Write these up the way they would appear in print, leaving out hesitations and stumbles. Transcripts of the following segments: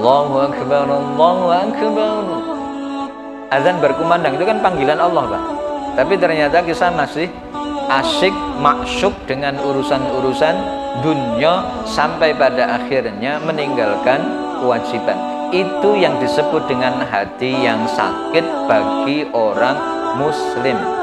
Allahu Akbar, Allahu Akbar. Azan berkumandang itu kan panggilan Allah, Pak. Tapi ternyata kita masih asyik maksuk dengan urusan-urusan dunia sampai pada akhirnya meninggalkan kewajiban. Itu yang disebut dengan hati yang sakit bagi orang muslim.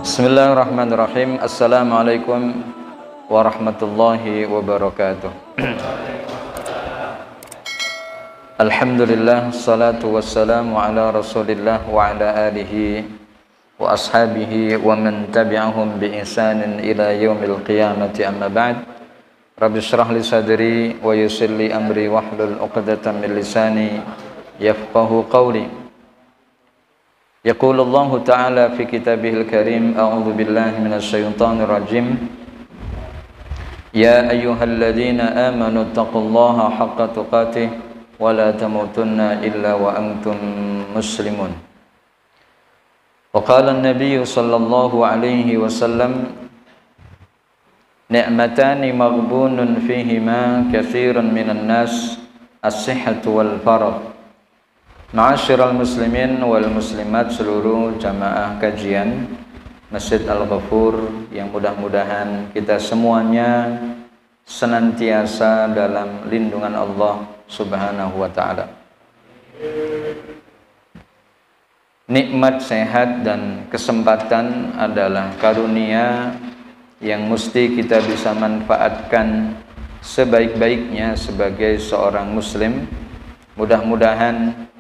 Bismillahirrahmanirrahim. Assalamualaikum warahmatullahi wabarakatuh. Alhamdulillah, salatu wassalamu ala rasulillah wa ala alihi wa ashabihi wa man tabi'ahum bi ihsanin ila yaumil qiyamati, amma ba'd. Rabbi shrah li sadri wa yassir li amri wahlul 'uqdatam min lisani yafqahu qawli. Yaqulu Allah Ta'ala fi kitabihil karim, a'udzu billahi minasy syaithanir rajim. Ya ayyuhalladzina amanu taqullaha haqqa tuqatih wa la tamutunna illa wa antum muslimun. Wa qala an-nabiy sallallahu alaihi wasallam, ni'matani maghbunun fihima katsirun minan nas, as-sihhatu wal faragh. Ma'asyiral muslimin wal muslimat, seluruh jamaah kajian Masjid Al-Ghafur, yang mudah-mudahan kita semuanya senantiasa dalam lindungan Allah Subhanahu wa ta'ala. Nikmat sehat dan kesempatan adalah karunia yang mesti kita bisa manfaatkan sebaik-baiknya sebagai seorang muslim. Mudah-mudahan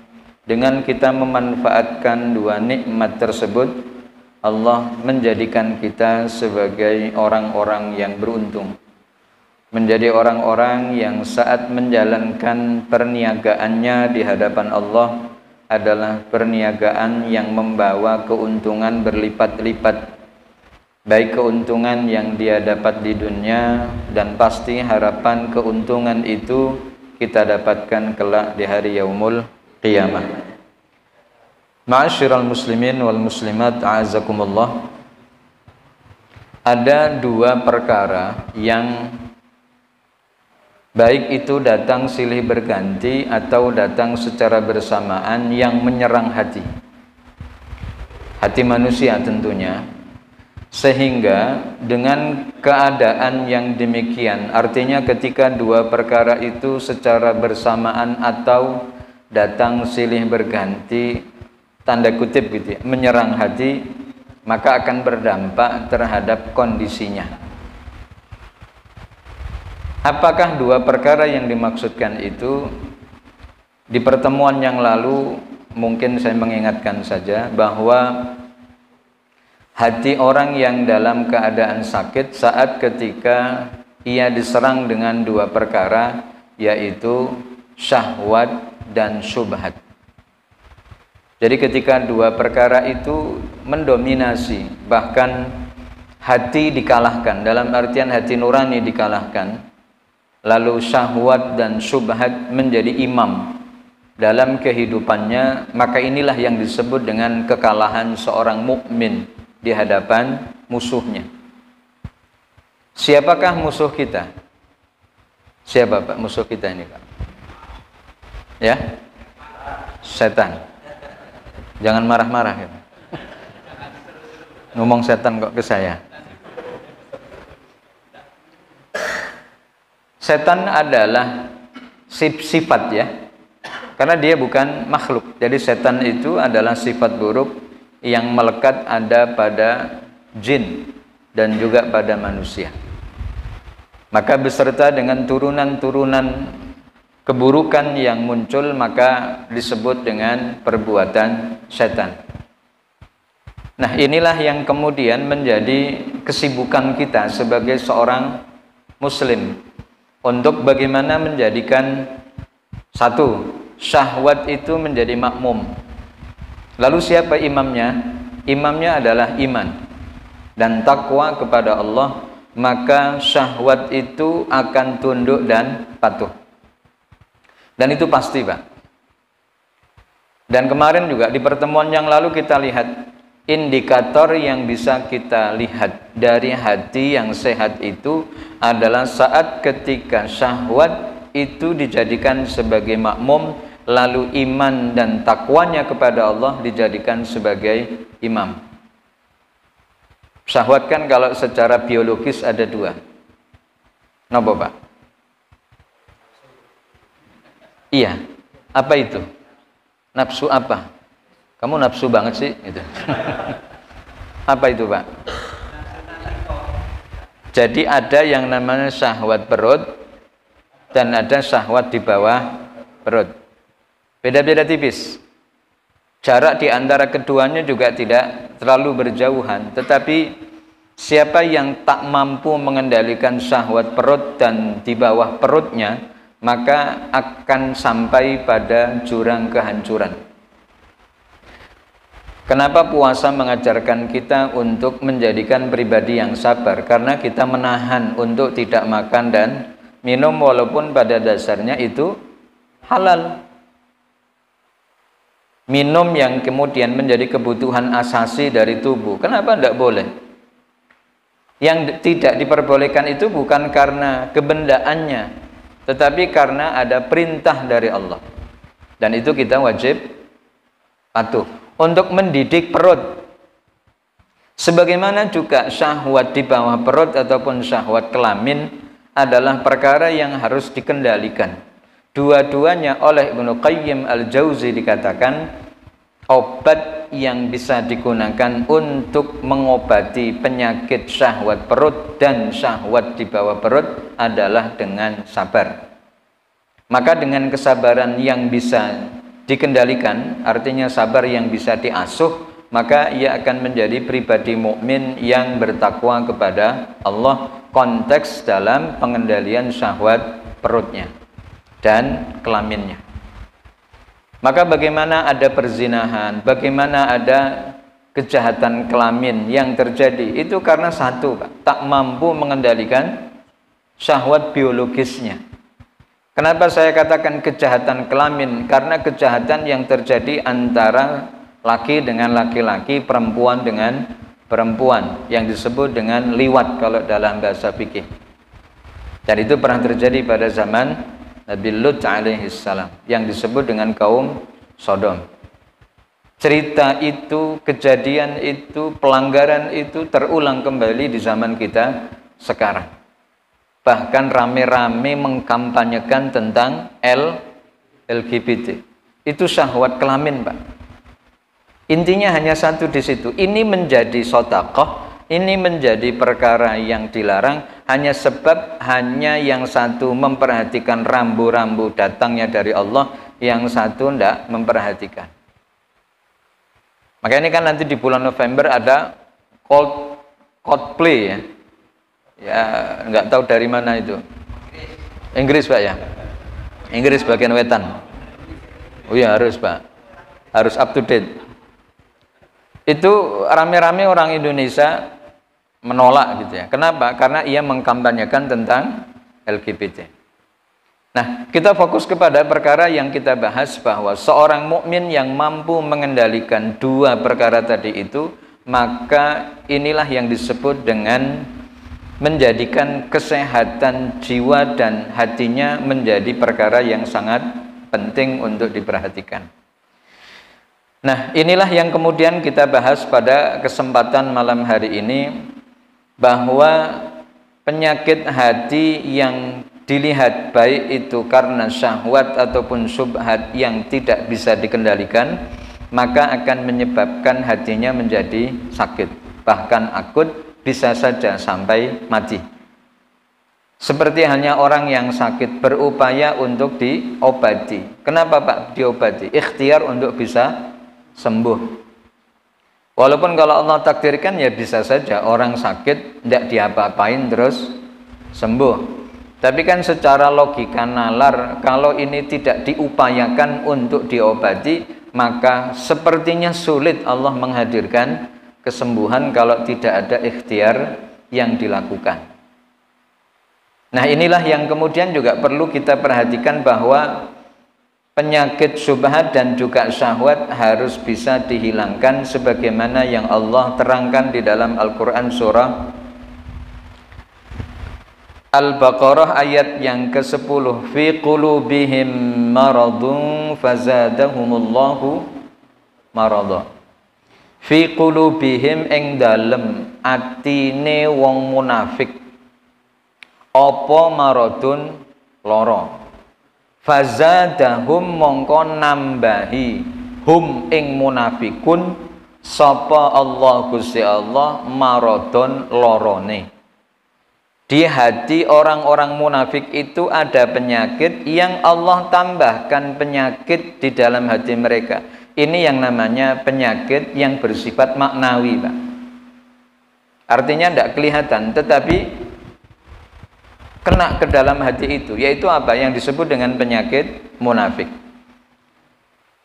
dengan kita memanfaatkan dua nikmat tersebut, Allah menjadikan kita sebagai orang-orang yang beruntung, menjadi orang-orang yang saat menjalankan perniagaannya di hadapan Allah adalah perniagaan yang membawa keuntungan berlipat-lipat, baik keuntungan yang dia dapat di dunia, dan pasti harapan keuntungan itu kita dapatkan kelak di hari yaumul qiyamah. Ma'asyiral muslimin wal muslimat, a'azakumullah. Ada dua perkara yang baik itu datang silih berganti atau datang secara bersamaan yang menyerang hati manusia tentunya, sehingga dengan keadaan yang demikian, artinya ketika dua perkara itu secara bersamaan atau datang silih berganti, tanda kutip gitu ya, menyerang hati, maka akan berdampak terhadap kondisinya. Apakah dua perkara yang dimaksudkan itu? Di pertemuan yang lalu mungkin saya mengingatkan saja bahwa hati orang yang dalam keadaan sakit saat ketika ia diserang dengan dua perkara, yaitu syahwat dan syubhat. Jadi ketika dua perkara itu mendominasi, bahkan hati dikalahkan, dalam artian hati nurani dikalahkan, lalu syahwat dan syubhat menjadi imam dalam kehidupannya, maka inilah yang disebut dengan kekalahan seorang mukmin di hadapan musuhnya. Siapakah musuh kita? Siapa Pak musuh kita ini, Pak? Ya, setan. Jangan marah-marah ya. Ngomong setan kok ke saya. Setan adalah sifat ya, karena dia bukan makhluk. Jadi setan itu adalah sifat buruk yang melekat ada pada jin dan juga pada manusia. Maka beserta dengan turunan-turunan keburukan yang muncul, maka disebut dengan perbuatan setan. Nah, inilah yang kemudian menjadi kesibukan kita sebagai seorang muslim, untuk bagaimana menjadikan satu, syahwat itu menjadi makmum. Lalu siapa imamnya? Imamnya adalah iman dan takwa kepada Allah, maka syahwat itu akan tunduk dan patuh. Dan itu pasti, Pak. Dan kemarin juga di pertemuan yang lalu kita lihat indikator yang bisa kita lihat dari hati yang sehat itu adalah saat ketika syahwat itu dijadikan sebagai makmum, lalu iman dan takwanya kepada Allah dijadikan sebagai imam. Syahwat kan kalau secara biologis ada dua. Napa, Pak? Iya. Apa itu? Nafsu apa? Kamu nafsu banget sih gitu. Apa itu, Pak? Jadi ada yang namanya syahwat perut dan ada syahwat di bawah perut. Beda-beda tipis. Jarak di antara keduanya juga tidak terlalu berjauhan, tetapi siapa yang tak mampu mengendalikan syahwat perut dan di bawah perutnya, maka akan sampai pada jurang kehancuran. Kenapa puasa mengajarkan kita untuk menjadikan pribadi yang sabar? Karena kita menahan untuk tidak makan dan minum walaupun pada dasarnya itu halal. Minum yang kemudian menjadi kebutuhan asasi dari tubuh. Kenapa tidak boleh? Yang tidak diperbolehkan itu bukan karena kebendaannya, tetapi karena ada perintah dari Allah. Dan itu kita wajib patuh. Untuk mendidik perut. Sebagaimana juga syahwat di bawah perut ataupun syahwat kelamin adalah perkara yang harus dikendalikan. Dua-duanya oleh Ibnu Qayyim Al-Jauzi dikatakan obat yang bisa digunakan untuk mengobati penyakit syahwat perut dan syahwat di bawah perut adalah dengan sabar. Maka dengan kesabaran yang bisa dikendalikan, artinya sabar yang bisa diasuh, maka ia akan menjadi pribadi mukmin yang bertakwa kepada Allah, konteks dalam pengendalian syahwat perutnya dan kelaminnya. Maka bagaimana ada perzinahan, bagaimana ada kejahatan kelamin yang terjadi, itu karena satu, Pak, tak mampu mengendalikan syahwat biologisnya. Kenapa saya katakan kejahatan kelamin? Karena kejahatan yang terjadi antara laki dengan laki-laki, perempuan dengan perempuan, yang disebut dengan liwat kalau dalam bahasa fikih. Dan itu pernah terjadi pada zaman Nabi Lut alaihissalam yang disebut dengan kaum Sodom. Cerita itu, kejadian itu, pelanggaran itu terulang kembali di zaman kita sekarang. Bahkan rame-rame mengkampanyekan tentang LGBT. Itu syahwat kelamin, Pak. Intinya hanya satu di situ. Ini menjadi sedekah, ini menjadi perkara yang dilarang hanya sebab hanya yang satu memperhatikan rambu-rambu datangnya dari Allah, yang satu tidak memperhatikan. Maka ini kan nanti di bulan November ada Coldplay ya. Ya, nggak tahu dari mana itu. Inggris, Pak ya. Inggris bagian wetan. Oh ya harus, Pak. Harus up to date. Itu rame-rame orang Indonesia menolak gitu ya. Kenapa? Karena ia mengkampanyekan tentang LGBT. Nah, kita fokus kepada perkara yang kita bahas, bahwa seorang mukmin yang mampu mengendalikan dua perkara tadi itu, maka inilah yang disebut dengan menjadikan kesehatan jiwa dan hatinya menjadi perkara yang sangat penting untuk diperhatikan. Nah, inilah yang kemudian kita bahas pada kesempatan malam hari ini, bahwa penyakit hati yang dilihat baik itu karena syahwat ataupun syubhat yang tidak bisa dikendalikan, maka akan menyebabkan hatinya menjadi sakit, bahkan akut, bisa saja sampai mati. Seperti halnya orang yang sakit berupaya untuk diobati. Kenapa, Pak, diobati? Ikhtiar untuk bisa sembuh. Walaupun kalau Allah takdirkan ya bisa saja orang sakit tidak diapa-apain terus sembuh. Tapi kan secara logika nalar, kalau ini tidak diupayakan untuk diobati, maka sepertinya sulit Allah menghadirkan kesembuhan kalau tidak ada ikhtiar yang dilakukan. Nah, inilah yang kemudian juga perlu kita perhatikan, bahwa penyakit syubhat dan juga syahwat harus bisa dihilangkan sebagaimana yang Allah terangkan di dalam Al-Quran surah Al-Baqarah ayat yang ke-10. Fi qulubihim maradun fazadahumullahu marada. Fi qulubihim ing dalem atine wong munafik apa maradun lara. Fazadahum mongko nambahi hum ing munafikun sapa Allah Gusti Allah maradun lorone. Di hati orang-orang munafik itu ada penyakit yang Allah tambahkan penyakit di dalam hati mereka. Ini yang namanya penyakit yang bersifat maknawi, Pak. Artinya tidak kelihatan, tetapi kena ke dalam hati itu, yaitu apa yang disebut dengan penyakit munafik.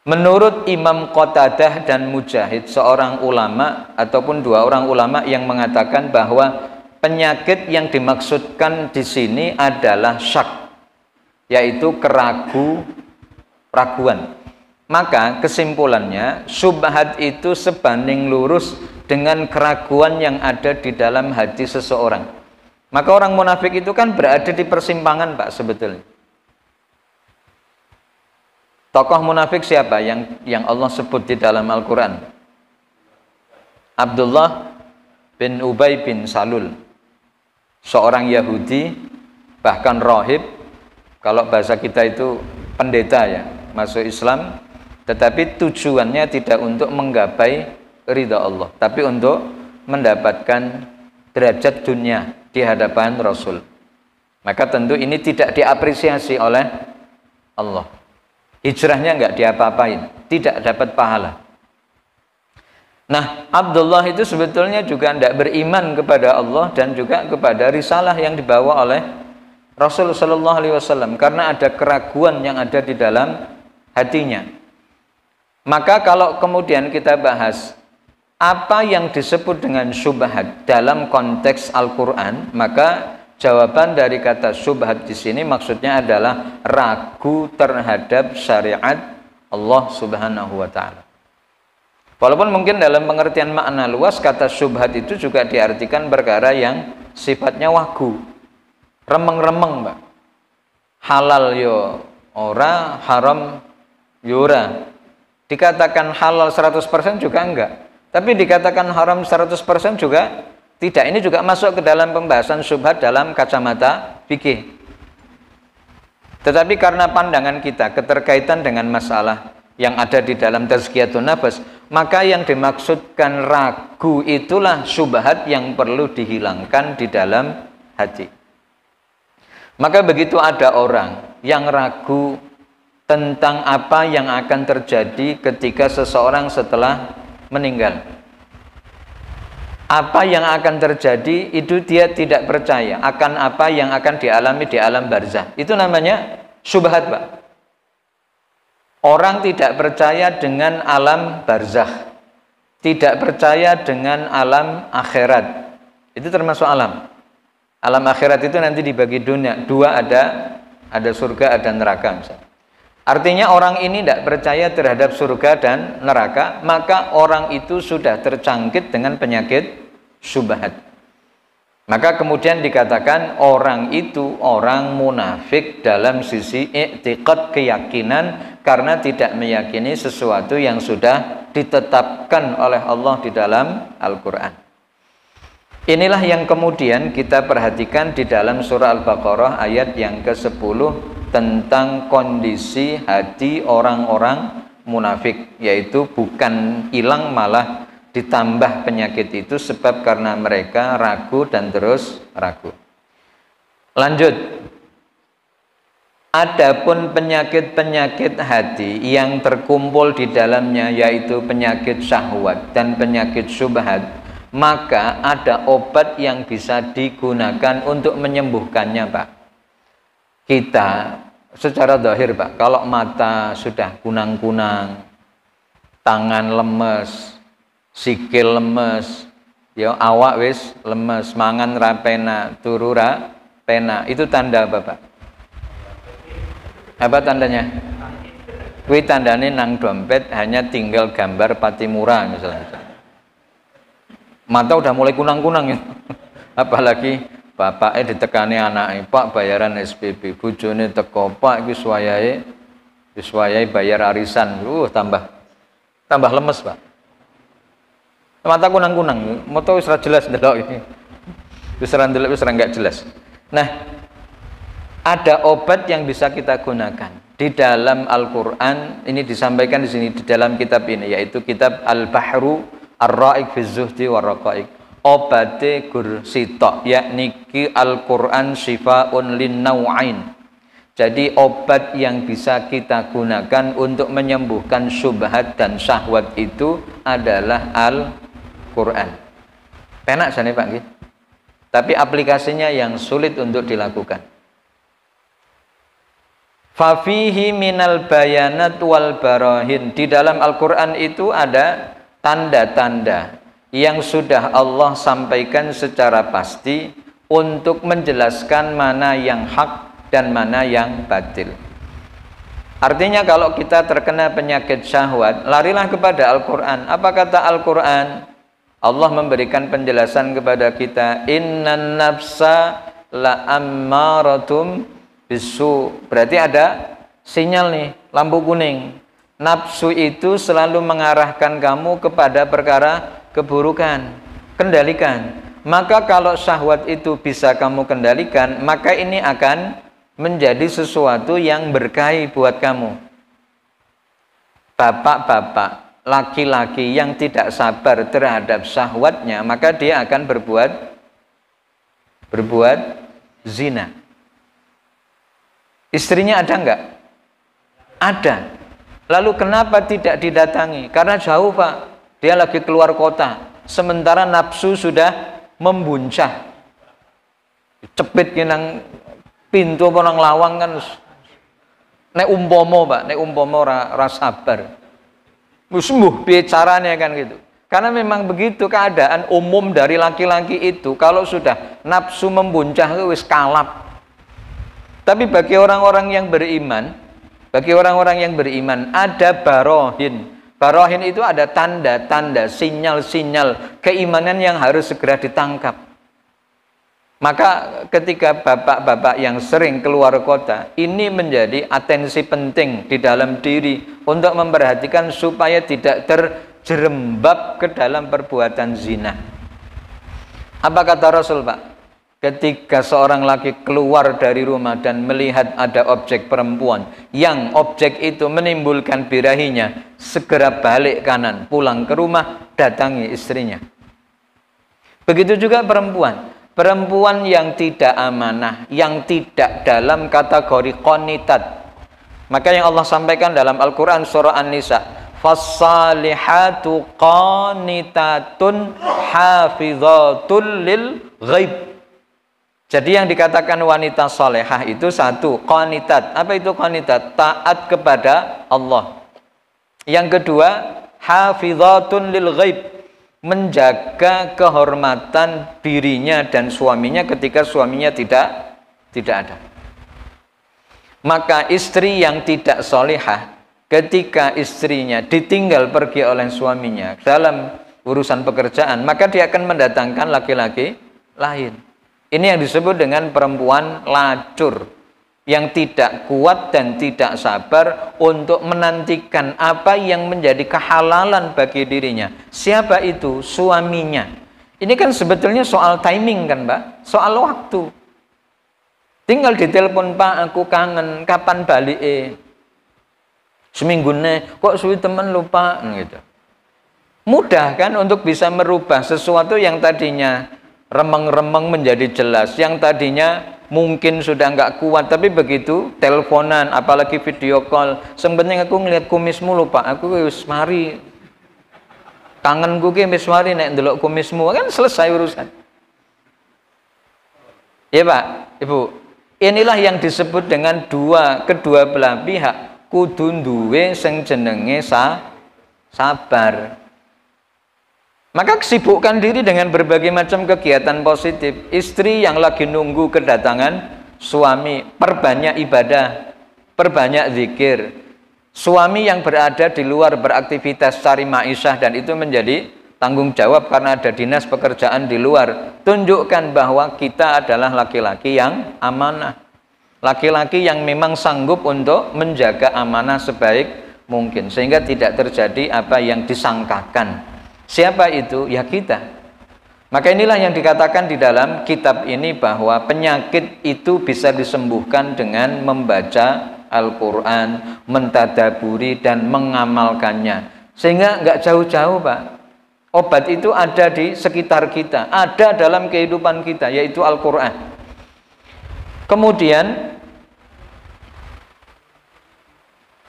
Menurut Imam Qatadah dan Mujahid, seorang ulama ataupun dua orang ulama yang mengatakan bahwa penyakit yang dimaksudkan di sini adalah syak, yaitu keraguan. Maka kesimpulannya, syubhat itu sebanding lurus dengan keraguan yang ada di dalam hati seseorang. Maka orang munafik itu kan berada di persimpangan, Pak, sebetulnya. Tokoh munafik siapa yang Allah sebut di dalam Al-Quran? Abdullah bin Ubay bin Salul, seorang Yahudi, bahkan rahib, kalau bahasa kita itu pendeta ya, masuk Islam, tetapi tujuannya tidak untuk menggapai ridha Allah, tapi untuk mendapatkan derajat dunia di hadapan Rasul. Maka tentu ini tidak diapresiasi oleh Allah. Hijrahnya enggak diapa-apain, tidak dapat pahala. Nah, Abdullah itu sebetulnya juga tidak beriman kepada Allah dan juga kepada risalah yang dibawa oleh Rasul Shallallahu Alaihi Wasallam karena ada keraguan yang ada di dalam hatinya. Maka kalau kemudian kita bahas apa yang disebut dengan syubhat dalam konteks Al-Quran, maka jawaban dari kata syubhat di sini maksudnya adalah ragu terhadap syariat Allah Subhanahu Wa Taala. Walaupun mungkin dalam pengertian makna luas kata syubhat itu juga diartikan perkara yang sifatnya wagu, remeng-remeng, Pak. Halal yo ora, haram yo ora. Dikatakan halal 100% juga enggak. Tapi dikatakan haram 100% juga tidak. Ini juga masuk ke dalam pembahasan syubhat dalam kacamata fikih. Tetapi karena pandangan kita keterkaitan dengan masalah yang ada di dalam tazkiyatun nafas, maka yang dimaksudkan ragu itulah syubhat yang perlu dihilangkan di dalam hati. Maka begitu ada orang yang ragu tentang apa yang akan terjadi ketika seseorang setelah meninggal, apa yang akan terjadi itu dia tidak percaya akan apa yang akan dialami di alam barzah, itu namanya syubhat, Pak. Orang tidak percaya dengan alam barzakh, tidak percaya dengan alam akhirat. Itu termasuk alam. Alam akhirat itu nanti dibagi dua, ada surga, ada neraka. Misalnya. Artinya orang ini tidak percaya terhadap surga dan neraka, maka orang itu sudah tercangkit dengan penyakit syubhat. Maka kemudian dikatakan orang itu orang munafik dalam sisi i'tiqad, keyakinan, karena tidak meyakini sesuatu yang sudah ditetapkan oleh Allah di dalam Al-Quran. Inilah yang kemudian kita perhatikan di dalam surah Al-Baqarah ayat yang ke-10 tentang kondisi hati orang-orang munafik, yaitu bukan hilang malah ditambah penyakit itu sebab karena mereka ragu dan terus ragu. Lanjut. Adapun penyakit-penyakit hati yang terkumpul di dalamnya yaitu penyakit syahwat dan penyakit syubhat, maka ada obat yang bisa digunakan untuk menyembuhkannya, Pak. Kita secara zahir, Pak, kalau mata sudah kunang-kunang, tangan lemes, sikil lemes, ya awak wis lemes, mangan ra pena, turu ra pena. Itu tanda apa, Pak? Apa tandanya? Kuwi tandane nang dompet hanya tinggal gambar Patimura misalnya. Mata udah mulai kunang-kunang ya. Apalagi bapaknya ditekani anaknya, Pak bayaran SPP, bojone teko, Pak iki suwayahe bayar arisan. Tambah lemes, Pak. Mata kunang-kunang, mata wis ora jelas ndelok iki. Wis ora ndelok, wis ora enggak jelas. Nah, ada obat yang bisa kita gunakan. Di dalam Al-Qur'an ini disampaikan di sini di dalam kitab ini, yaitu kitab Al-Bahru Ar-Ra'iq fi Zuhdi wa Raqa'iq. Obate gur sitok, yakni Al-Qur'an syifaun lin-nau'ain. Jadi obat yang bisa kita gunakan untuk menyembuhkan syubhat dan syahwat itu adalah Al-Qur'an. Penak jane Pak nggih. Tapi aplikasinya yang sulit untuk dilakukan. Fafihi minal bayanat wal barahin. Di dalam Al-Qur'an itu ada tanda-tanda yang sudah Allah sampaikan secara pasti untuk menjelaskan mana yang hak dan mana yang batil. Artinya kalau kita terkena penyakit syahwat, larilah kepada Al-Qur'an. Apa kata Al-Qur'an? Allah memberikan penjelasan kepada kita, innan nafsa la ammaratum bisu. Berarti ada sinyal nih, lampu kuning. Nafsu itu selalu mengarahkan kamu kepada perkara keburukan. Kendalikan. Maka kalau syahwat itu bisa kamu kendalikan, maka ini akan menjadi sesuatu yang berkah buat kamu. Bapak-bapak, laki-laki yang tidak sabar terhadap syahwatnya, maka dia akan berbuat zina. Istrinya ada enggak? Ada. Lalu kenapa tidak didatangi? Karena jauh, Pak. Dia lagi keluar kota. Sementara nafsu sudah membuncah. Cepit nang pintu apa nang lawang kan. Nek umpomo, Pak, nek umpomo ora sabar. Sembuh piye carane kan gitu. Karena memang begitu keadaan umum dari laki-laki itu, kalau sudah nafsu membuncah wis kalap. Tapi bagi orang-orang yang beriman, ada barohin. Barohin itu ada tanda-tanda, sinyal-sinyal keimanan yang harus segera ditangkap. Maka ketika bapak-bapak yang sering keluar kota, ini menjadi atensi penting di dalam diri untuk memperhatikan supaya tidak terjerembab ke dalam perbuatan zina. Apa kata Rasul, Pak? Ketika seorang laki keluar dari rumah dan melihat ada objek perempuan yang objek itu menimbulkan birahinya, segera balik kanan, pulang ke rumah, datangi istrinya. Begitu juga perempuan yang tidak amanah, yang tidak dalam kategori qanitat. Maka yang Allah sampaikan dalam Al-Quran surah An-Nisa, fassalihatu qanitatun hafidhatul lil ghaib. Jadi yang dikatakan wanita solehah itu satu, qanitat. Apa itu qanitat? Taat kepada Allah. Yang kedua, hafidhatun lil ghaib. Menjaga kehormatan dirinya dan suaminya ketika suaminya tidak ada. Maka istri yang tidak solehah, ketika istrinya ditinggal pergi oleh suaminya dalam urusan pekerjaan, maka dia akan mendatangkan laki-laki lain. Ini yang disebut dengan perempuan lacur, yang tidak kuat dan tidak sabar untuk menantikan apa yang menjadi kehalalan bagi dirinya. Siapa itu? Suaminya. Ini kan sebetulnya soal timing kan, Mbak? Soal waktu. Tinggal ditelepon, Pak, aku kangen, kapan balik? Seminggu nih, kok suwi temen lupa? Gitu. Mudah kan untuk bisa merubah sesuatu yang tadinya remeng-remeng menjadi jelas, yang tadinya mungkin sudah nggak kuat, tapi begitu teleponan, apalagi video call, sebenarnya aku ngelihat kumismu lupa, aku wis mari kangenku ki wis mari nek ndelok kumismu, kan selesai urusan. Ya Pak, Ibu, inilah yang disebut dengan kedua belah pihak kudu duwe sing jenenge sabar. Maka sibukkan diri dengan berbagai macam kegiatan positif. Istri yang lagi nunggu kedatangan suami, perbanyak ibadah, perbanyak zikir. Suami yang berada di luar beraktivitas cari ma'isyah dan itu menjadi tanggung jawab karena ada dinas pekerjaan di luar, tunjukkan bahwa kita adalah laki-laki yang amanah, laki-laki yang memang sanggup untuk menjaga amanah sebaik mungkin, sehingga tidak terjadi apa yang disangkakan. Siapa itu? Ya kita. Maka inilah yang dikatakan di dalam kitab ini bahwa penyakit itu bisa disembuhkan dengan membaca Al-Quran, mentadaburi dan mengamalkannya. Sehingga nggak jauh-jauh, Pak. Obat itu ada di sekitar kita, ada dalam kehidupan kita, yaitu Al-Quran. Kemudian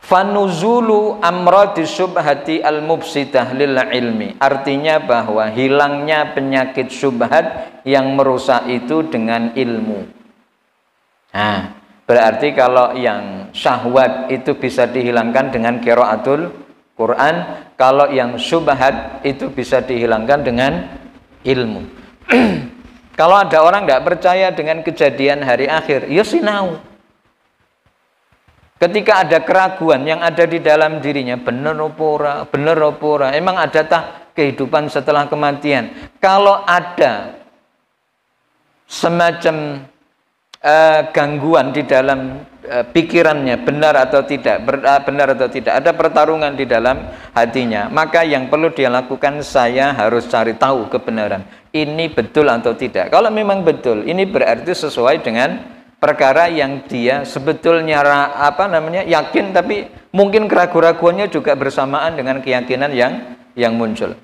fanuzulu amradi syubhati al-mufsidah lil ilmi, artinya bahwa hilangnya penyakit syubhat yang merusak itu dengan ilmu. Nah, berarti kalau yang syahwat itu bisa dihilangkan dengan qiraatul Quran, kalau yang syubhat itu bisa dihilangkan dengan ilmu. Kalau ada orang tidak percaya dengan kejadian hari akhir, ya sinau. Ketika ada keraguan yang ada di dalam dirinya, bener opora, emang ada tah kehidupan setelah kematian? Kalau ada semacam gangguan di dalam pikirannya, benar atau tidak, ada pertarungan di dalam hatinya, maka yang perlu dia lakukan, saya harus cari tahu kebenaran. Ini betul atau tidak? Kalau memang betul, ini berarti sesuai dengan perkara yang dia sebetulnya yakin, tapi mungkin keraguan-raguannya juga bersamaan dengan keyakinan yang muncul.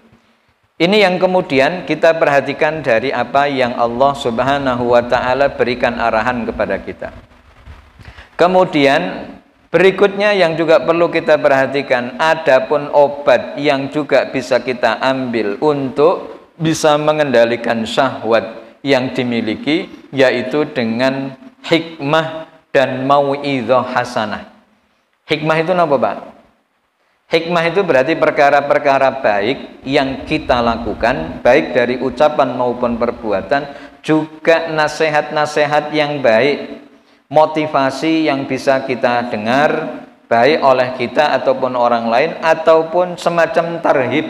Ini yang kemudian kita perhatikan dari apa yang Allah Subhanahu wa taala berikan arahan kepada kita. Kemudian berikutnya yang juga perlu kita perhatikan, adapun obat yang juga bisa kita ambil untuk bisa mengendalikan syahwat yang dimiliki, yaitu dengan hikmah dan mau'izah hasanah. Hikmah itu apa, Pak? Hikmah itu berarti perkara-perkara baik yang kita lakukan, baik dari ucapan maupun perbuatan, juga nasihat-nasihat yang baik, motivasi yang bisa kita dengar, baik oleh kita ataupun orang lain, ataupun semacam tarhib.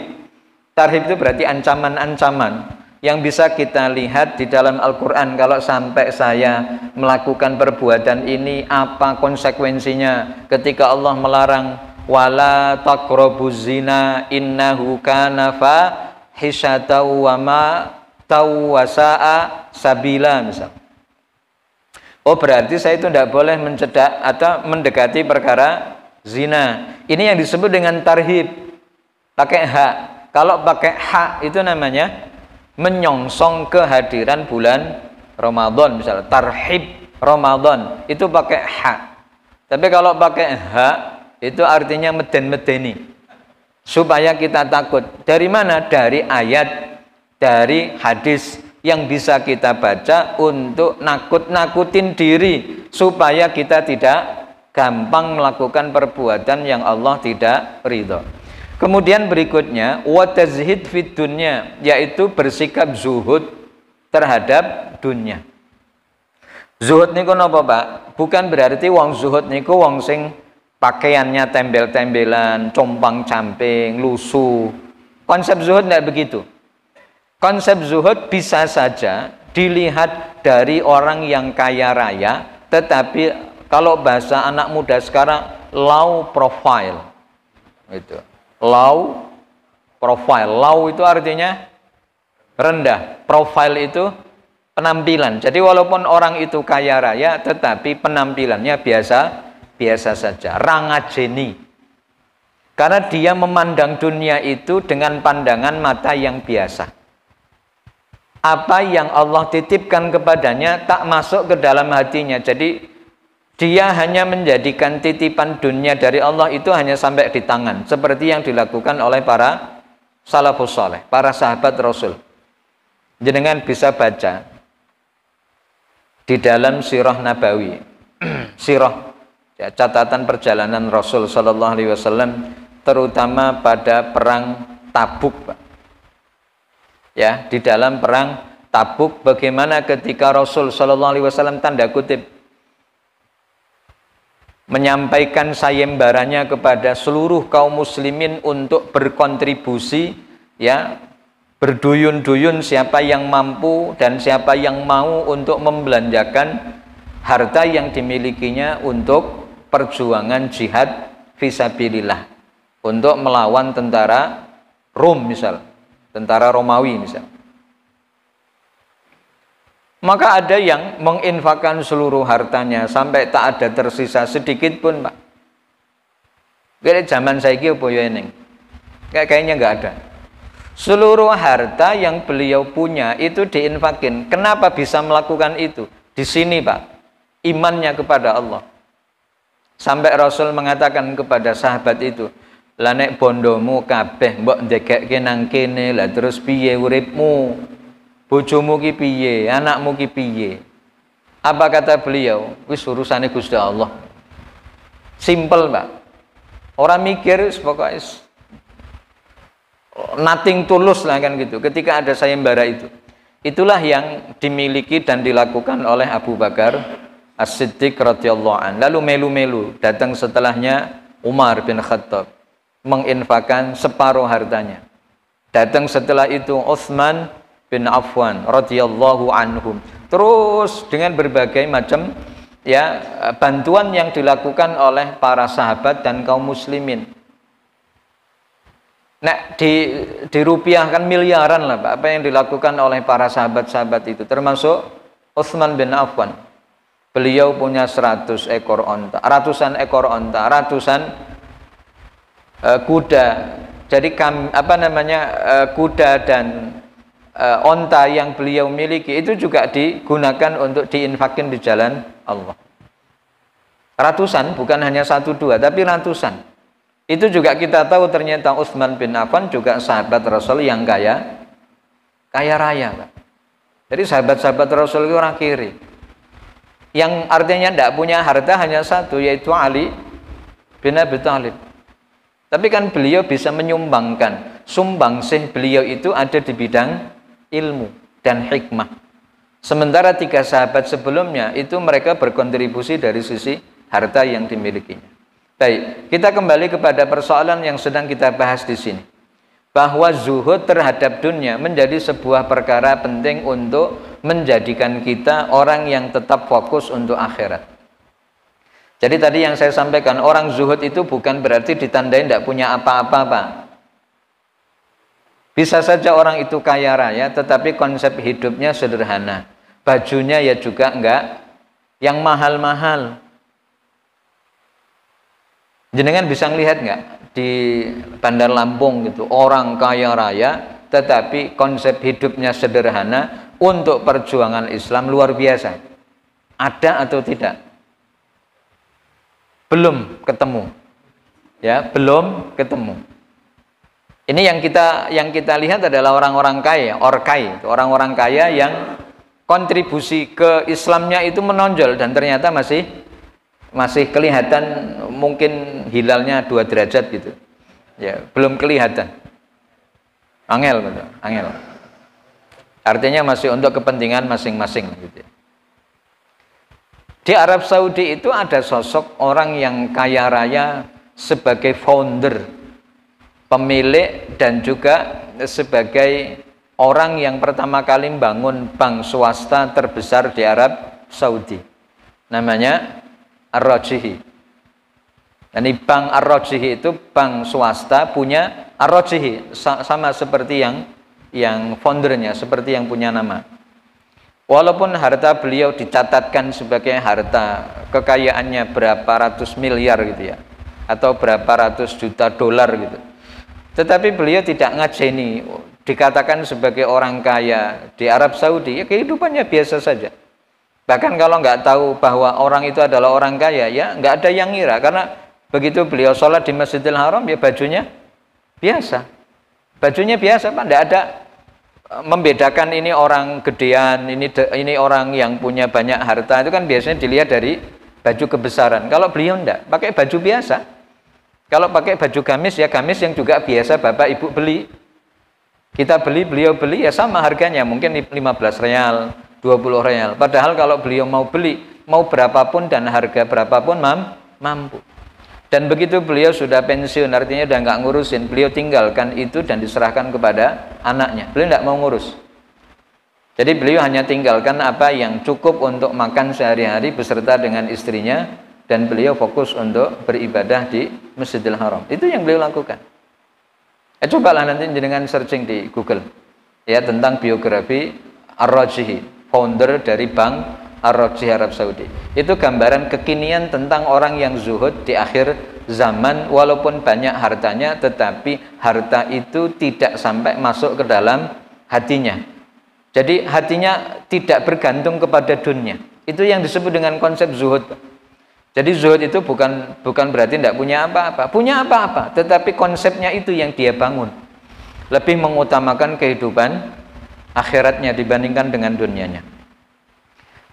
Tarhib itu berarti ancaman-ancaman yang bisa kita lihat di dalam Al-Quran. Kalau sampai saya melakukan perbuatan ini, apa konsekuensinya? Ketika Allah melarang, wala taqrabuz zina innahu kana fahisyatan wa ma tawwasa'a sabila, misal. Oh, berarti saya itu tidak boleh mencedak atau mendekati perkara zina. Ini yang disebut dengan tarhib, pakai hak. Kalau pakai hak itu namanya menyongsong kehadiran bulan Ramadan, misalnya tarhib Ramadan, itu pakai hak. Tapi kalau pakai hak itu artinya meden-medeni, supaya kita takut. Dari mana? Dari ayat, dari hadis yang bisa kita baca untuk nakut-nakutin diri supaya kita tidak gampang melakukan perbuatan yang Allah tidak ridho. Kemudian berikutnya, wa tazhid fid dunya, yaitu bersikap zuhud terhadap dunia. Zuhud niku napa, Pak? Bukan berarti wong zuhud niku wong sing pakaiannya tembel-tembelan, compang-camping, lusuh. Konsep zuhud tidak begitu. Konsep zuhud bisa saja dilihat dari orang yang kaya raya, tetapi kalau bahasa anak muda sekarang, low profile. Gitu. Low profile. Low itu artinya rendah. Profile itu penampilan. Jadi walaupun orang itu kaya raya, tetapi penampilannya biasa saja. Rangajeni. Karena dia memandang dunia itu dengan pandangan mata yang biasa. Apa yang Allah titipkan kepadanya tak masuk ke dalam hatinya. Jadi dia hanya menjadikan titipan dunia dari Allah itu hanya sampai di tangan, seperti yang dilakukan oleh para salafus saleh, para sahabat Rasul. Jenengan bisa baca di dalam sirah Nabawi, sirah, ya, catatan perjalanan Rasul Sallallahu Alaihi Wasallam, terutama pada perang Tabuk, Pak. Ya, di dalam perang Tabuk, bagaimana ketika Rasul Sallallahu Alaihi Wasallam tanda kutip menyampaikan sayembaranya kepada seluruh kaum muslimin untuk berkontribusi, ya, berduyun-duyun siapa yang mampu dan siapa yang mau untuk membelanjakan harta yang dimilikinya untuk perjuangan jihad fisabilillah, untuk melawan tentara Rom misal, tentara Romawi misal. Maka ada yang menginfakkan seluruh hartanya sampai tak ada tersisa sedikit pun, Pak. Kayak zaman saiki apa ya eneng? Kayaknya nggak ada. Seluruh harta yang beliau punya itu diinfakin. Kenapa bisa melakukan itu? Di sini, Pak, imannya kepada Allah. Sampai Rasul mengatakan kepada sahabat itu, "Lah nek bondomu kabeh mbok ndegekke nang kene, lah terus piye uripmu? Bojomu ki piye, anakmu ki piye?" Apa kata beliau? Wis urusane Gusti Allah. Simple, Pak. Orang mikir pokoknya nothing tulus lah kan gitu. Ketika ada sayembara itu, itulah yang dimiliki dan dilakukan oleh Abu Bakar As-Siddiq radhiyallahu an. Lalu melu-melu datang setelahnya Umar bin Khattab menginfakkan separuh hartanya. Datang setelah itu Utsman bin Affan radhiyallahu anhum. Terus dengan berbagai macam, ya, bantuan yang dilakukan oleh para sahabat dan kaum muslimin. Nah, dirupiahkan miliaran lah, Pak, apa yang dilakukan oleh para sahabat-sahabat itu, termasuk Utsman bin Affan. Beliau punya 100 ekor onta, ratusan ekor onta, ratusan kuda. Jadi kuda dan onta yang beliau miliki itu juga digunakan untuk diinfakin di jalan Allah. Ratusan, bukan hanya 1-2, tapi ratusan. Itu juga kita tahu ternyata Utsman bin Affan juga sahabat Rasul yang kaya raya, Pak. Jadi sahabat-sahabat Rasul itu orang kiri. Yang artinya tidak punya harta hanya satu, yaitu Ali bin Abi Thalib. Tapi kan beliau bisa menyumbangkan. Sumbangsih beliau itu ada di bidang ilmu dan hikmah. Sementara 3 sahabat sebelumnya itu mereka berkontribusi dari sisi harta yang dimilikinya. Baik, kita kembali kepada persoalan yang sedang kita bahas di sini. Bahwa zuhud terhadap dunia menjadi sebuah perkara penting untuk menjadikan kita orang yang tetap fokus untuk akhirat. Jadi tadi yang saya sampaikan, orang zuhud itu bukan berarti ditandai tidak punya apa-apa, Pak. Bisa saja orang itu kaya raya, tetapi konsep hidupnya sederhana. Bajunya ya juga enggak yang mahal-mahal. Jenengan bisa ngelihat enggak di Bandar Lampung gitu, orang kaya raya, tetapi konsep hidupnya sederhana untuk perjuangan Islam luar biasa. Ada atau tidak? Belum ketemu. Ya, belum ketemu. Ini yang kita lihat adalah orang-orang kaya, orkai, orang-orang kaya yang kontribusi ke Islamnya itu menonjol dan ternyata masih kelihatan mungkin hilalnya 2 derajat gitu. Ya, belum kelihatan. Angel, betul, angel. Artinya masih untuk kepentingan masing-masing gitu. Di Arab Saudi itu ada sosok orang yang kaya raya sebagai founder, pemilik, dan juga sebagai orang yang pertama kali membangun bank swasta terbesar di Arab Saudi. Namanya Ar-Rajihi. Ini bank Ar-Rajihi itu bank swasta punya Ar-Rajihi, sama seperti yang foundernya, seperti yang punya nama. Walaupun harta beliau dicatatkan sebagai harta kekayaannya berapa ratus miliar gitu ya, atau berapa ratus juta dolar gitu, tetapi beliau tidak ngajeni, dikatakan sebagai orang kaya di Arab Saudi, ya kehidupannya biasa saja. Bahkan kalau nggak tahu bahwa orang itu adalah orang kaya, ya nggak ada yang ngira, karena begitu beliau sholat di Masjidil Haram, ya bajunya biasa, Pak, nggak ada membedakan ini orang gedean, ini orang yang punya banyak harta. Itu kan biasanya dilihat dari baju kebesaran. Kalau beliau enggak, pakai baju biasa. Kalau pakai baju gamis, ya gamis yang juga biasa Bapak Ibu beli. Kita beli, beliau beli, ya sama harganya, mungkin 15 real, 20 real. Padahal kalau beliau mau beli, mau berapapun dan harga berapapun mampu. Dan begitu beliau sudah pensiun, artinya udah nggak ngurusin, beliau tinggalkan itu dan diserahkan kepada anaknya. Beliau nggak mau ngurus. Jadi beliau hanya tinggalkan apa yang cukup untuk makan sehari-hari beserta dengan istrinya, dan beliau fokus untuk beribadah di Masjidil Haram. Itu yang beliau lakukan. Cobalah nanti dengan searching di Google ya tentang biografi Ar-Rajihi, founder dari Bank Ar-Rajihi Arab Saudi. Itu gambaran kekinian tentang orang yang zuhud di akhir zaman, walaupun banyak hartanya, tetapi harta itu tidak sampai masuk ke dalam hatinya. Jadi hatinya tidak bergantung kepada dunia. Itu yang disebut dengan konsep zuhud. Jadi zuhud itu bukan berarti tidak punya apa-apa. Punya apa-apa, tetapi konsepnya itu yang dia bangun. Lebih mengutamakan kehidupan akhiratnya dibandingkan dengan dunianya.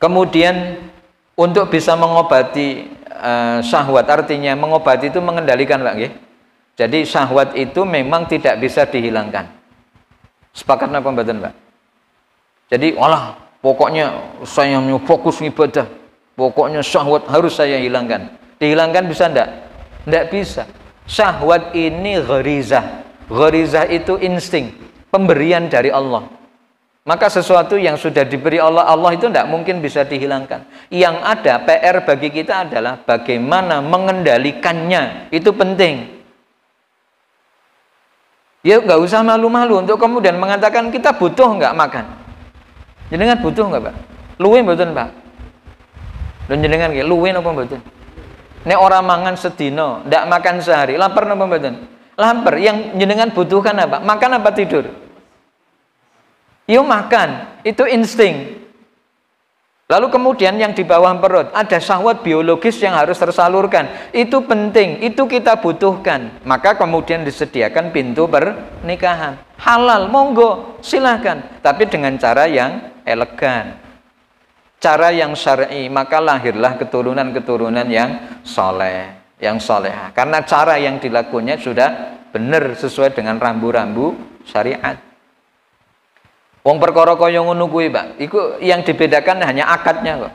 Kemudian untuk bisa mengobati syahwat, artinya mengobati itu mengendalikan, Pak nggih. Jadi syahwat itu memang tidak bisa dihilangkan. Sepakat napa mboten, Pak? Jadi walah, pokoknya saya mau fokus ibadah. Pokoknya syahwat harus saya hilangkan. Dihilangkan bisa enggak? Enggak bisa. Syahwat ini gharizah. Gharizah itu insting, pemberian dari Allah. Maka sesuatu yang sudah diberi Allah itu tidak mungkin bisa dihilangkan. Yang ada PR bagi kita adalah bagaimana mengendalikannya. Itu penting. Ya nggak usah malu-malu untuk kemudian mengatakan kita butuh nggak makan. Jenengan butuh nggak, Pak? Luwih mboten, Pak? Dan jenengan nggih luwih napa mboten? Nek ora mangan sedina, ndak makan sehari, lapar napa mboten? Lapar. Yang jenengan butuhkan apa? Makan apa tidur? Yuk makan, itu insting. Lalu kemudian yang di bawah perut ada syahwat biologis yang harus tersalurkan. Itu penting, itu kita butuhkan. Maka kemudian disediakan pintu pernikahan. Halal, monggo, silahkan. Tapi dengan cara yang elegan, cara yang syar'i, maka lahirlah keturunan-keturunan yang soleh, yang solehah. Karena cara yang dilakukannya sudah benar sesuai dengan rambu-rambu syariat. Wong perkara kaya ngono kuwi, Pak. Iku yang dibedakan hanya akadnya kok.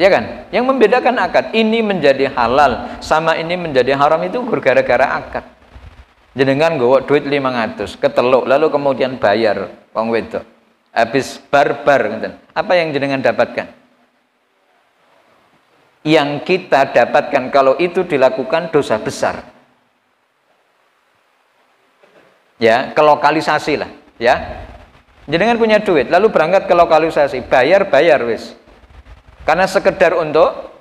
Ya kan? Yang membedakan akad. Ini menjadi halal sama ini menjadi haram itu gara-gara akad. Jenengan nggawa duit 500 keteluk lalu kemudian bayar wong wedok. Habis barbar ngeten. Apa yang jenengan dapatkan? Yang kita dapatkan kalau itu dilakukan dosa besar. Ya, ke lokalisasi lah, ya. Jenengan punya duit, lalu berangkat ke lokalisasi, bayar wis. Karena sekedar untuk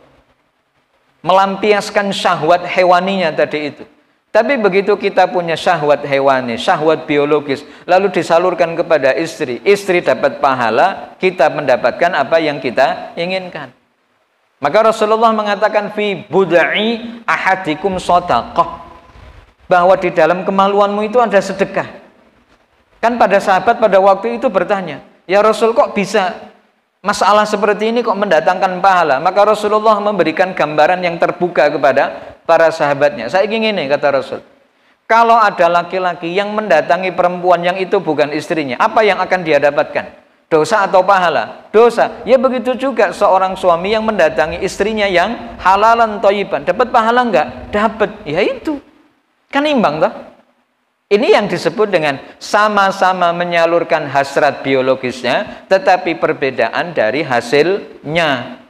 melampiaskan syahwat hewaninya tadi itu. Tapi begitu kita punya syahwat hewani, syahwat biologis, lalu disalurkan kepada istri, istri dapat pahala, kita mendapatkan apa yang kita inginkan. Maka Rasulullah mengatakan fi budai ahadikum shadaqah, bahwa di dalam kemaluanmu itu ada sedekah. Kan pada sahabat pada waktu itu bertanya, ya Rasul kok bisa masalah seperti ini kok mendatangkan pahala? Maka Rasulullah memberikan gambaran yang terbuka kepada para sahabatnya. Saya ingin ini, kata Rasul, kalau ada laki-laki yang mendatangi perempuan yang itu bukan istrinya, apa yang akan dia dapatkan? Dosa atau pahala? Dosa. Ya begitu juga seorang suami yang mendatangi istrinya yang halalan thayyiban, dapat pahala enggak? Dapat. Ya itu. Kan imbang toh? Ini yang disebut dengan sama-sama menyalurkan hasrat biologisnya, tetapi perbedaan dari hasilnya.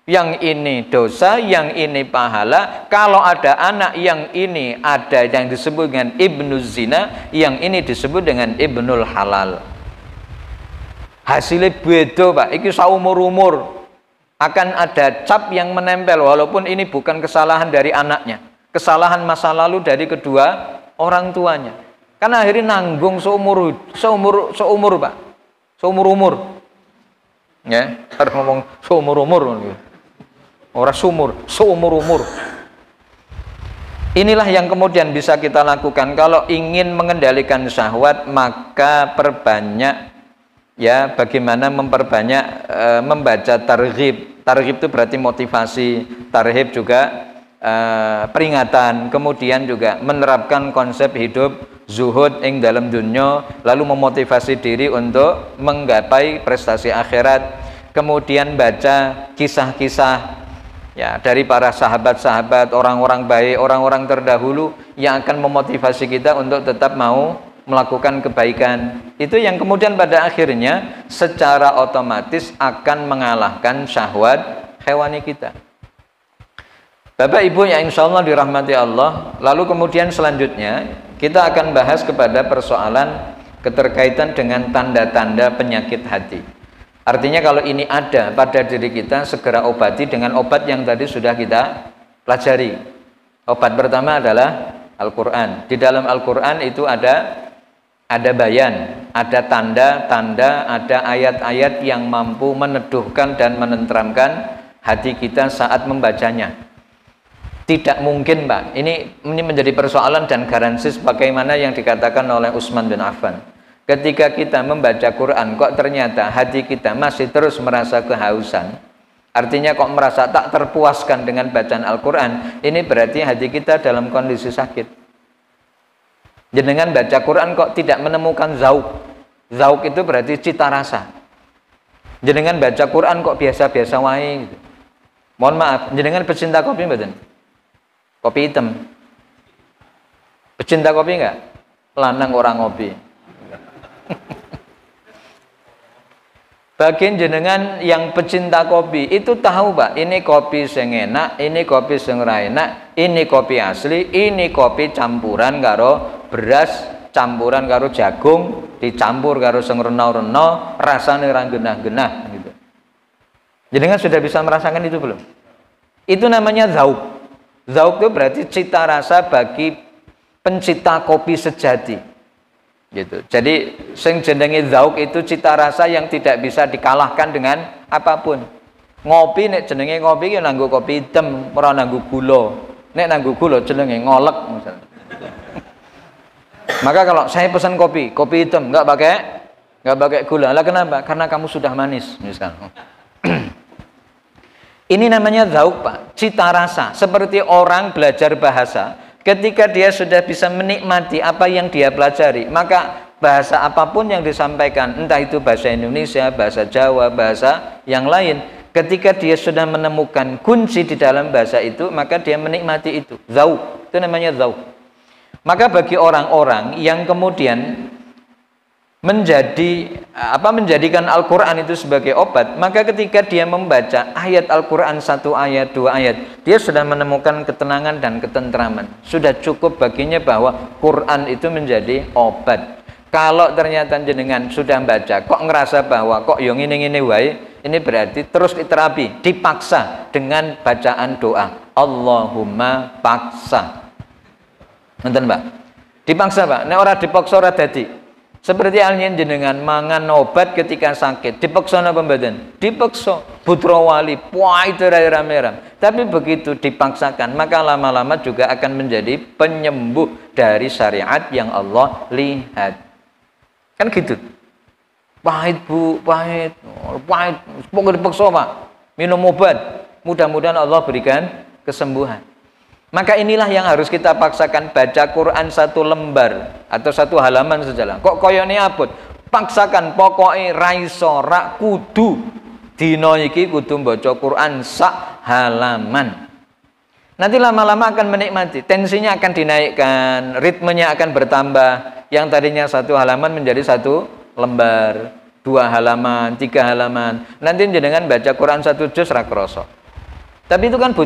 Yang ini dosa, yang ini pahala. Kalau ada anak, yang ini ada yang disebut dengan ibnu zina, yang ini disebut dengan ibnul halal. Hasilnya beda, Pak. Iki saumur-umur akan ada cap yang menempel, walaupun ini bukan kesalahan dari anaknya, kesalahan masa lalu dari kedua orang tuanya. Karena akhirnya nanggung seumur Pak, seumur umur. Ya, harus ngomong seumur umur, orang seumur umur. Inilah yang kemudian bisa kita lakukan kalau ingin mengendalikan syahwat, maka perbanyak, ya, bagaimana memperbanyak membaca targhib. Targhib itu berarti motivasi, tarhib juga peringatan, kemudian juga menerapkan konsep hidup zuhud ing dalam dunia, lalu memotivasi diri untuk menggapai prestasi akhirat, kemudian baca kisah-kisah, Ya, dari para sahabat-sahabat, orang-orang baik, orang-orang terdahulu yang akan memotivasi kita untuk tetap mau melakukan kebaikan. Itu yang kemudian pada akhirnya secara otomatis akan mengalahkan syahwat hewani kita. Bapak Ibu yang insya Allah dirahmati Allah. Lalu kemudian selanjutnya kita akan bahas kepada persoalan keterkaitan dengan tanda-tanda penyakit hati. Artinya kalau ini ada pada diri kita, segera obati dengan obat yang tadi sudah kita pelajari. Obat pertama adalah Al-Quran. Di dalam Al-Quran itu ada bayan, ada tanda-tanda, ada ayat-ayat yang mampu meneduhkan dan menenteramkan hati kita saat membacanya. Tidak mungkin, Pak. Ini menjadi persoalan dan garansi bagaimana yang dikatakan oleh Utsman bin Affan. Ketika kita membaca Quran, kok ternyata hati kita masih terus merasa kehausan, artinya kok merasa tak terpuaskan dengan bacaan Al-Quran, ini berarti hati kita dalam kondisi sakit. Jenengan baca Quran kok tidak menemukan zauk. Zauk itu berarti cita rasa. Jenengan baca Quran kok biasa-biasa wae gitu. Mohon maaf, jenengan pecinta kopi mboten? Kopi hitam. Pecinta kopi enggak? Lanang orang ngopi. Bagian jenengan yang pecinta kopi itu tahu, Pak, ini kopi sing enak, ini kopi sing ora enak, ini kopi asli, ini kopi campuran karo beras, campuran karo jagung, dicampur karo sing rena-rena, rasane ora genah-genah gitu. Jenengan sudah bisa merasakan itu belum? Itu namanya zauk. Zauk itu berarti cita rasa bagi pencinta kopi sejati. Gitu. Jadi sing jenenge zauk itu cita rasa yang tidak bisa dikalahkan dengan apapun. Ngopi nek jenenge ngopi ki nganggo kopi hitam, ora nganggo gula. Nek nganggo gula jenenge ngolek misalnya. Maka kalau saya pesan kopi hitam enggak pakai gula. Lah kenapa? Karena kamu sudah manis misalnya. Ini namanya zauk, Pak. Cita rasa. Seperti orang belajar bahasa. Ketika dia sudah bisa menikmati apa yang dia pelajari, maka bahasa apapun yang disampaikan, entah itu bahasa Indonesia, bahasa Jawa, bahasa yang lain, ketika dia sudah menemukan kunci di dalam bahasa itu, maka dia menikmati itu. Zauk, itu namanya zauk. Maka bagi orang-orang yang kemudian menjadikan Al-Quran itu sebagai obat, maka ketika dia membaca ayat Al-Quran, satu ayat, dua ayat, dia sudah menemukan ketenangan dan ketentraman. Sudah cukup baginya bahwa Quran itu menjadi obat. Kalau ternyata jenengan sudah baca, kok ngerasa bahwa kok yang ini wae, ini berarti terus diterapi, dipaksa dengan bacaan doa. Allahumma paksa. Nonton, Mbak? Dipaksa, Pak. Nek ora dipaksa ora dadi. Seperti halnya jenengan mangan obat ketika sakit, dipaksa napa mboten? Dipaksa. Putra wali puai teram-teram. Tapi begitu dipaksakan, maka lama-lama juga akan menjadi penyembuh dari syariat yang Allah lihat. Kan gitu. Pahit, Bu, pahit. Pahit. Pokoknya dipaksa, Pak. Minum obat. Mudah-mudahan Allah berikan kesembuhan. Maka inilah yang harus kita paksakan, baca Quran satu lembar atau satu halaman sajalah. Kok koyone abot? Paksakan, pokoknya raiso rak kudu dino iki kudu baca Quran sak halaman. Nanti lama-lama akan menikmati, tensinya akan dinaikkan, ritmenya akan bertambah. Yang tadinya satu halaman menjadi satu lembar, 2 halaman, 3 halaman. Nanti jenengan baca Quran 1 juz ra kroso. Tapi itu kan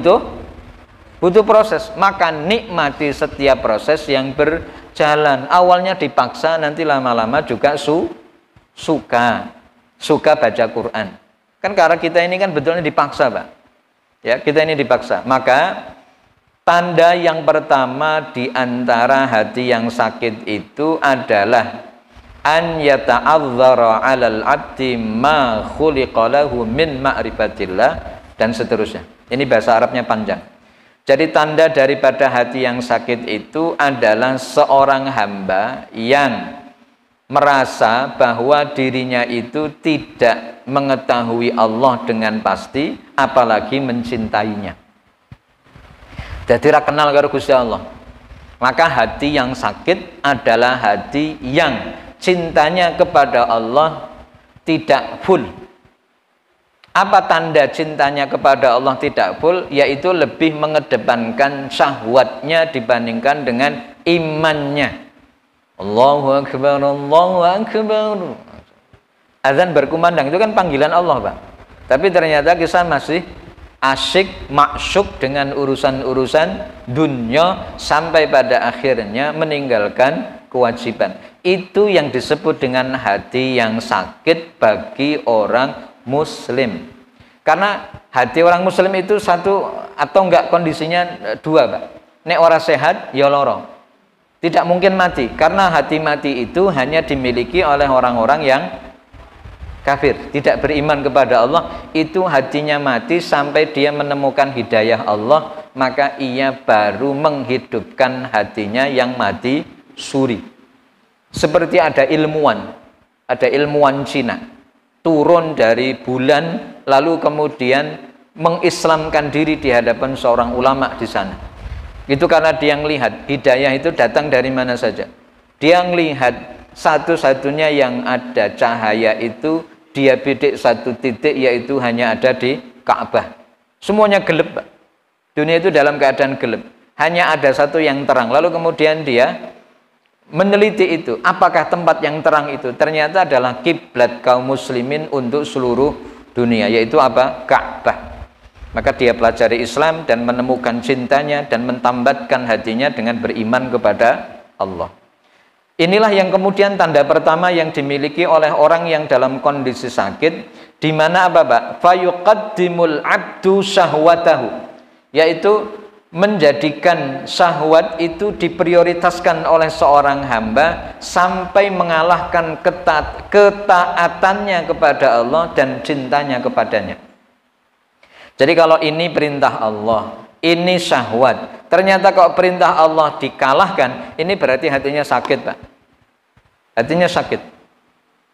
butuh proses, maka nikmati setiap proses yang berjalan. Awalnya dipaksa, nanti lama-lama juga suka baca Quran. Kan karena kita ini kan betulnya dipaksa, Pak. Ya, kita ini dipaksa. Maka tanda yang pertama di antara hati yang sakit itu adalah an yata'adzara 'alal 'abdi ma khuliqa lahu min ma'rifatillah dan seterusnya. Ini bahasa Arabnya panjang. Jadi tanda daripada hati yang sakit itu adalah seorang hamba yang merasa bahwa dirinya itu tidak mengetahui Allah dengan pasti, apalagi mencintainya. Jadi ra kenal karo Gusti Allah. Maka hati yang sakit adalah hati yang cintanya kepada Allah tidak full. Apa tanda cintanya kepada Allah tidak full? Yaitu lebih mengedepankan syahwatnya dibandingkan dengan imannya. Allahu Akbar, Allahu Akbar. Azan berkumandang itu kan panggilan Allah, Pak. Tapi ternyata kita masih asyik, masyuk dengan urusan-urusan dunia sampai pada akhirnya meninggalkan kewajiban. Itu yang disebut dengan hati yang sakit bagi orang Muslim. Karena hati orang Muslim itu satu atau enggak kondisinya dua, Pak. Nek ora sehat ya loro. Tidak mungkin mati, karena hati mati itu hanya dimiliki oleh orang-orang yang kafir, tidak beriman kepada Allah. Itu hatinya mati sampai dia menemukan hidayah Allah, maka ia baru menghidupkan hatinya yang mati suri. Seperti ada ilmuwan Cina turun dari bulan lalu kemudian mengislamkan diri di hadapan seorang ulama di sana. Itu karena dia melihat hidayah itu datang dari mana saja. Dia melihat satu-satunya yang ada cahaya itu dia bidik satu titik, yaitu hanya ada di Ka'bah. Semuanya gelap, Pak. Dunia itu dalam keadaan gelap. Hanya ada satu yang terang. Lalu kemudian dia meneliti itu. Apakah tempat yang terang itu? Ternyata adalah kiblat kaum muslimin untuk seluruh dunia, yaitu apa? Ka'bah. Maka dia pelajari Islam dan menemukan cintanya dan mentambatkan hatinya dengan beriman kepada Allah. Inilah yang kemudian tanda pertama yang dimiliki oleh orang yang dalam kondisi sakit, di mana apa, Pak? Fayuqaddimul abdu syahwatahu, yaitu menjadikan syahwat itu diprioritaskan oleh seorang hamba sampai mengalahkan ketaatannya kepada Allah dan cintanya kepadanya. Jadi kalau ini perintah Allah, ini syahwat, ternyata kalau perintah Allah dikalahkan, ini berarti hatinya sakit, Pak. Hatinya sakit.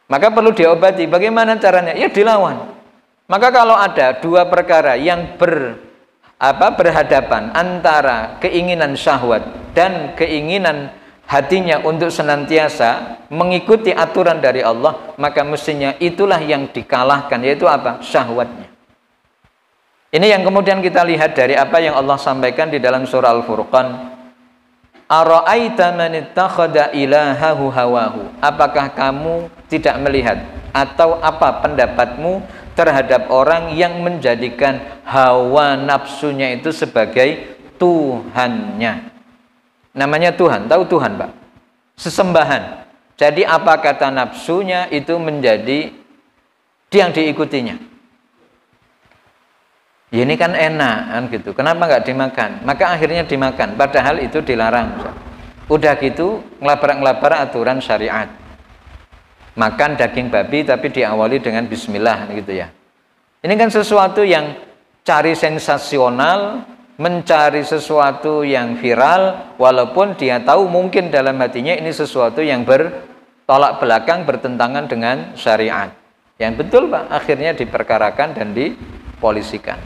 Maka perlu diobati. Bagaimana caranya? Ya dilawan. Maka kalau ada dua perkara yang berhadapan antara keinginan syahwat dan keinginan hatinya untuk senantiasa mengikuti aturan dari Allah, maka mestinya itulah yang dikalahkan, yaitu apa? Syahwatnya. Ini yang kemudian kita lihat dari apa yang Allah sampaikan di dalam surah Al-Furqan. Ara'aita man ittakhadha ilahahu hawahu. Apakah kamu tidak melihat atau apa pendapatmu terhadap orang yang menjadikan hawa nafsunya itu sebagai Tuhannya? Namanya Tuhan, tahu Tuhan, Pak? Sesembahan. Jadi apa kata nafsunya itu menjadi yang diikutinya. Ya ini kan enak kan gitu. Kenapa nggak dimakan? Maka akhirnya dimakan. Padahal itu dilarang. Udah gitu ngelabrak aturan syariat. Makan daging babi tapi diawali dengan bismillah gitu ya. Ini kan sesuatu yang cari sensasional, mencari sesuatu yang viral, walaupun dia tahu mungkin dalam hatinya ini sesuatu yang bertolak belakang, bertentangan dengan syariat. Yang betul, Pak, akhirnya diperkarakan dan dipolisikan.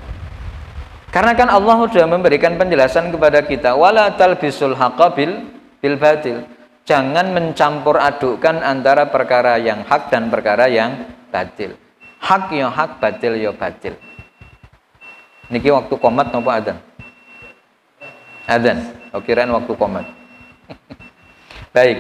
Karena kan Allah sudah memberikan penjelasan kepada kita, wala talbisul haqqa bil batil. Jangan mencampur adukkan antara perkara yang hak dan perkara yang batil. Hak ya hak, batil ya batil. Niki waktu qomat napa adzan? Adzan. Kirain waktu qomat. Baik.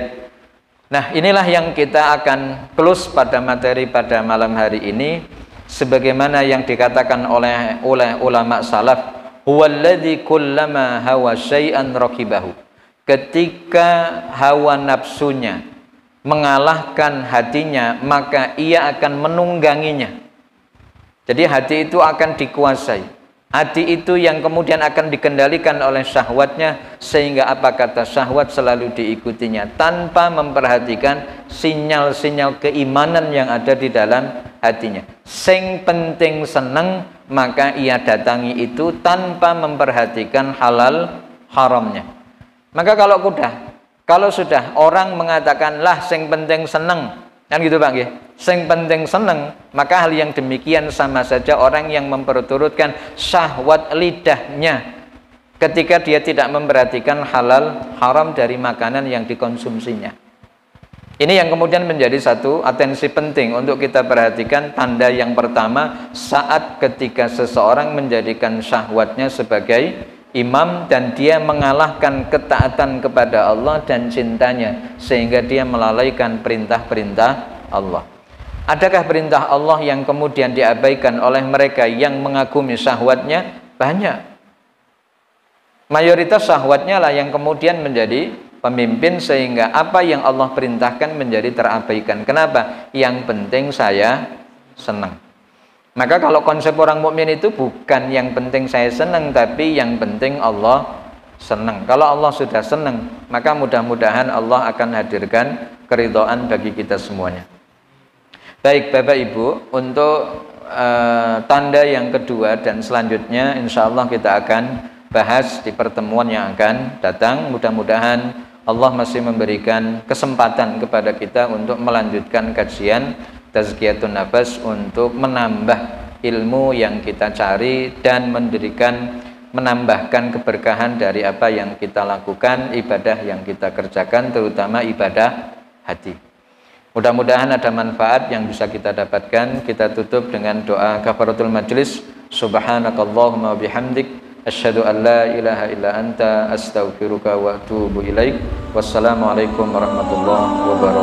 Nah, inilah yang kita akan close pada materi pada malam hari ini. Sebagaimana yang dikatakan oleh ulama salaf, huwallazi kullama hawa syai'an raqibahu. Ketika hawa nafsunya mengalahkan hatinya, maka ia akan menungganginya. Jadi hati itu akan dikuasai. Hati itu yang kemudian akan dikendalikan oleh syahwatnya, sehingga apa kata syahwat selalu diikutinya tanpa memperhatikan sinyal-sinyal keimanan yang ada di dalam hatinya. Sing penting seneng, maka ia datangi itu tanpa memperhatikan halal haramnya. Maka kalau sudah orang mengatakan lah sing penting seneng, kan gitu, Pak nggih. Sing penting seneng, maka hal yang demikian sama saja orang yang memperturutkan syahwat lidahnya ketika dia tidak memperhatikan halal haram dari makanan yang dikonsumsinya. Ini yang kemudian menjadi satu atensi penting untuk kita perhatikan. Tanda yang pertama, saat ketika seseorang menjadikan syahwatnya sebagai imam dan dia mengalahkan ketaatan kepada Allah dan cintanya sehingga dia melalaikan perintah-perintah Allah. Adakah perintah Allah yang kemudian diabaikan oleh mereka yang mengagumi syahwatnya? Banyak. Mayoritas syahwatnya lah yang kemudian menjadi pemimpin sehingga apa yang Allah perintahkan menjadi terabaikan. Kenapa? Yang penting saya senang. Maka kalau konsep orang mukmin itu bukan yang penting saya senang, tapi yang penting Allah senang. Kalau Allah sudah senang, maka mudah-mudahan Allah akan hadirkan keridhaan bagi kita semuanya. Baik Bapak Ibu, untuk tanda yang kedua dan selanjutnya insya Allah kita akan bahas di pertemuan yang akan datang. Mudah-mudahan Allah masih memberikan kesempatan kepada kita untuk melanjutkan kajian Tazkiyatun Nafas untuk menambah ilmu yang kita cari dan menambahkan keberkahan dari apa yang kita lakukan, ibadah yang kita kerjakan, terutama ibadah hati. Mudah-mudahan ada manfaat yang bisa kita dapatkan. Kita tutup dengan doa kafaratul majlis. Subhanakallahumma bihamdik asyhadu an la ilaha illa anta astaghfiruka wa atubu ilaik. Wassalamualaikum warahmatullahi wabarakatuh.